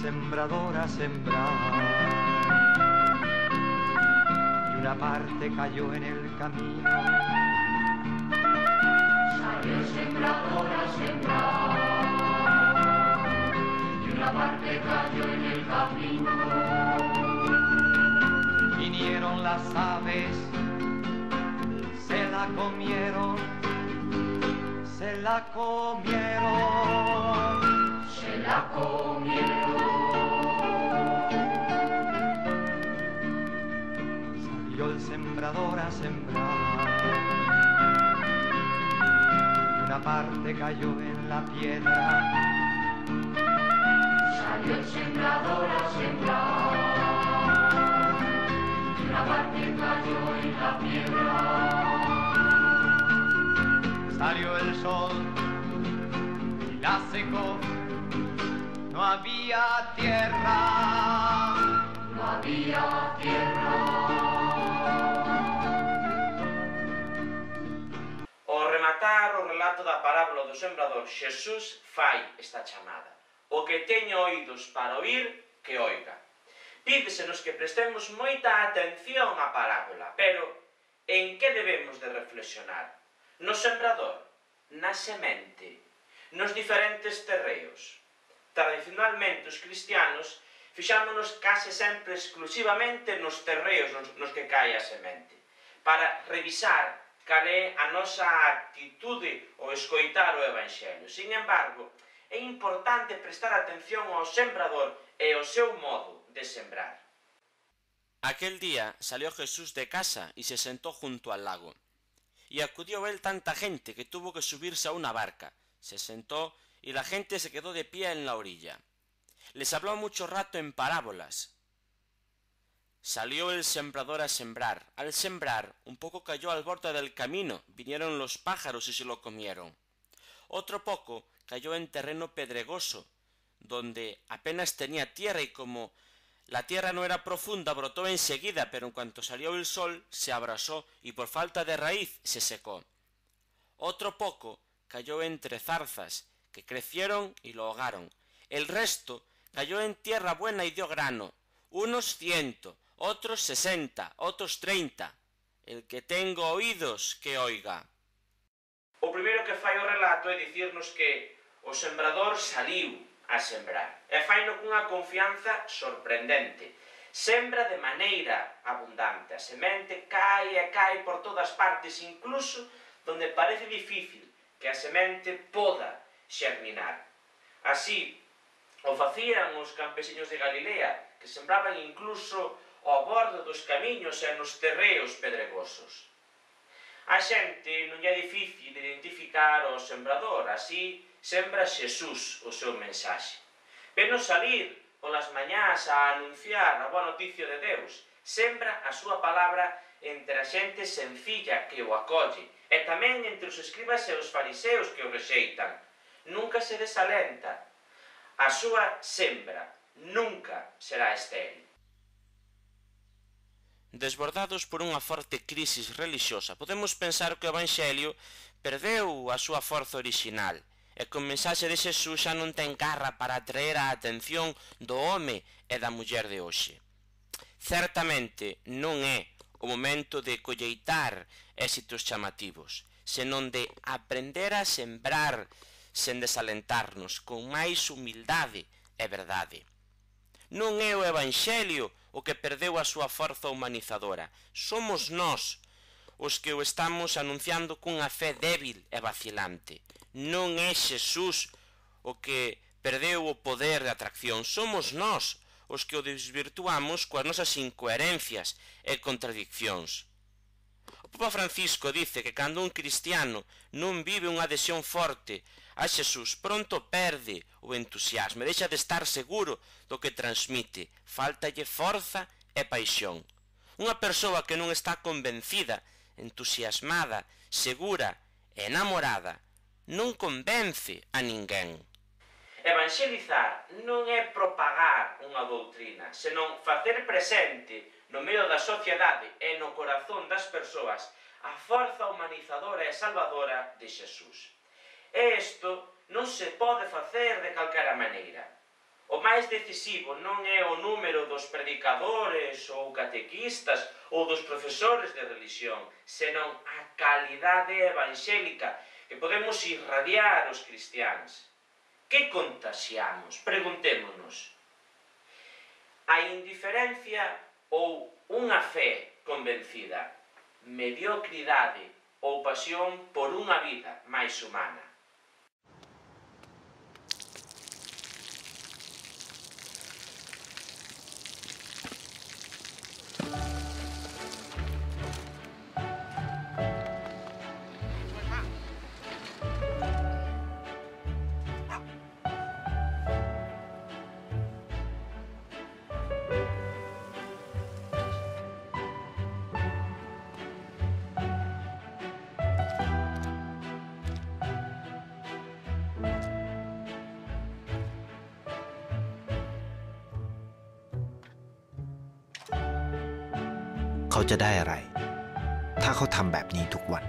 sembrador a sembrar y una parte cayó en el camino. Salió el sembrador a sembrar y una parte cayó en el camino. Vinieron las aves, se la comieron, se la comieron. Se la comieron. Salió el sembrador a sembrar y una parte cayó en la piedra. Salió el sembrador a sembrar y una parte cayó en la piedra. Salió el sol y la secó. No había tierra, no había tierra. Ao rematar o relato da parábola do sembrador, Xesús fai esta chamada: o que teña oídos para oír, que oiga. Pídesenos que prestemos moita atención á parábola, pero en que debemos de reflexionar? No sembrador, na semente, nos diferentes terreos. Tradicionalmente, os cristianos fixámonos case sempre exclusivamente nos terreos nos que cae a semente, para revisar cal é a nosa actitude ao escoitar o Evanxelio. Sin embargo, é importante prestar atención ao sembrador e ao seu modo de sembrar. Aquel día salió Jesús de casa y se sentó junto al lago. Y acudió a él tanta gente que tuvo que subirse a una barca. Se sentó y la gente se quedó de pie en la orilla. Les habló mucho rato en parábolas. Salió el sembrador a sembrar. Al sembrar, un poco cayó al borde del camino. Vinieron los pájaros y se lo comieron. Otro poco cayó en terreno pedregoso, donde apenas tenía tierra, y como la tierra no era profunda, brotó enseguida, pero en cuanto salió el sol se abrasó y por falta de raíz se secó. Otro poco cayó entre zarzas, que crecieron y lo ahogaron. El resto cayó en tierra buena y dio grano, unos 100, otros 60, otros 30. El que tenga oídos, que oiga. O primeiro que fai o relato é dicirnos que o sembrador saliu a sembrar, e faino cunha confianza sorprendente. Sembra de maneira abundante, a semente cae e cae por todas partes, incluso donde parece difícil que a semente poda xerminar. Así o facían os campesiños de Galilea, que sembraban incluso ao borde dos camiños e nos terreos pedregosos. A xente non é difícil identificar o sembrador, así sembra Xesús o seu mensaxe. Venos salir polas mañás a anunciar a boa noticia de Deus. Sembra a súa palabra entre a xente sencilla que o acolle, e tamén entre os escribas e os fariseos que o rexeitan. Nunca se desalenta. A súa sembra nunca será estéril. Desbordados por unha forte crisis relixiosa, podemos pensar que o Evanxelio perdeu a súa forza orixinal, e que o mensaxe de Xesús xa non ten garra para atraer a atención do home e da muller de hoxe. Certamente non é o momento de colleitar éxitos chamativos, senón de aprender a sembrar sen desalentarnos, con máis humildade e verdade. Non é o Evanxelio o que perdeu a súa forza humanizadora. Somos nós os que o estamos anunciando cunha fe débil e vacilante. Non é Xesús o que perdeu o poder de atracción. Somos nós os que o desvirtuamos coas nosas incoherencias e contradiccións. O Papa Francisco dice que cando un cristiano non vive unha adhesión forte a Xesús, pronto perde o entusiasmo, deixa de estar seguro do que transmite, fáltalle forza e paixón. Unha persoa que non está convencida, entusiasmada, segura e enamorada, non convence a ninguén. Evanxelizar non é propagar unha doutrina, senón facer presente no medio da sociedade e no corazón das persoas a forza humanizadora e salvadora de Xesús. E isto non se pode facer de calquera maneira. O máis decisivo non é o número dos predicadores ou catequistas ou dos profesores de religión, senón a calidade evanxélica que podemos irradiar os cristiáns. Que contaxiamos? Preguntémonos. A indiferencia ou unha fe convencida, mediocridade ou pasión por unha vida máis humana.เขาจะได้อะไรถ้าเขาทำแบบนี้ทุกวัน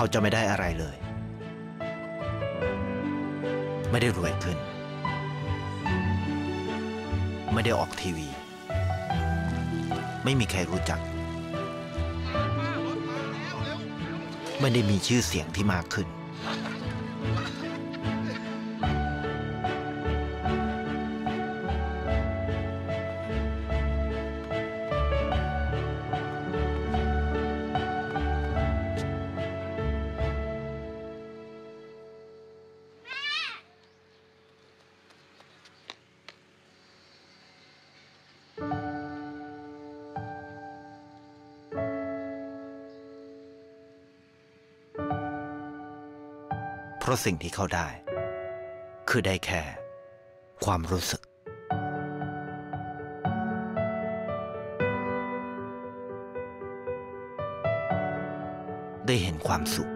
เขาจะไม่ได้อะไรเลยไม่ได้รวยขึ้นไม่ได้ออกทีวีไม่มีใครรู้จักไม่ได้มีชื่อเสียงที่มากขึ้นเพราะสิ่งที่เขาได้คือได้แค่ความรู้สึกได้เห็นความสุข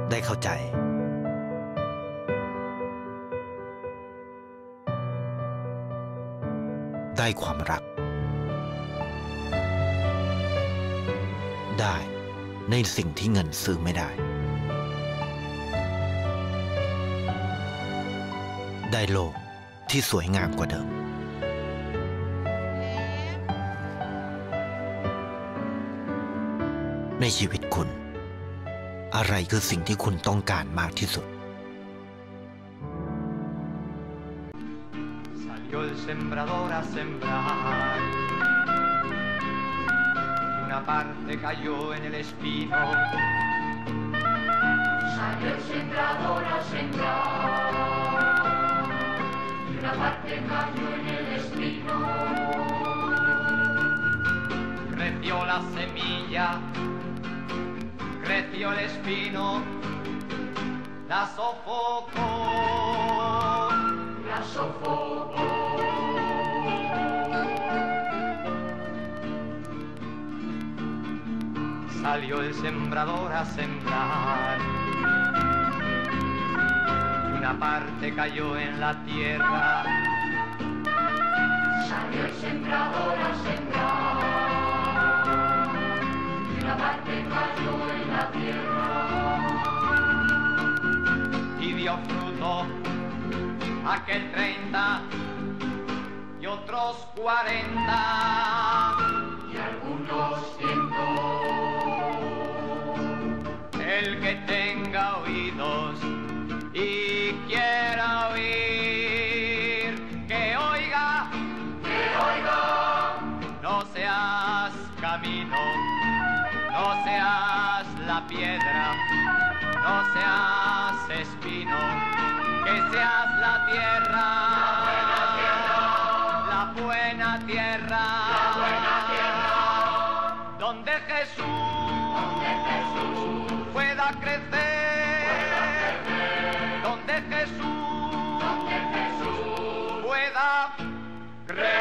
ได้เข้าใจได้ความรักได้ในสิ่งที่เงินซื้อไม่ได้ได้โลกที่สวยงามกว่าเดิมในชีวิตคุณอะไรคือสิ่งที่คุณต้องการมากที่สุด Salió el sembrador a sembrar Una parte cayó en el espino. Salió el sembrador a sembrar. Y una parte cayó en el espino. Creció la semilla, creció el espino, la sofocó. La sofocó. Salió el sembrador a sembrar y una parte cayó en la tierra. Salió el sembrador a sembrar y una parte cayó en la tierra. Y dio fruto aquel 30 y otros 40 y algunos 100. El que tenga oídos y quiera oír, que oiga, no seas camino, no seas la piedra, no seas espino, que seas la tierra, la buena tierra, donde Jesús pueda crecer, donde Jesús pueda crecer.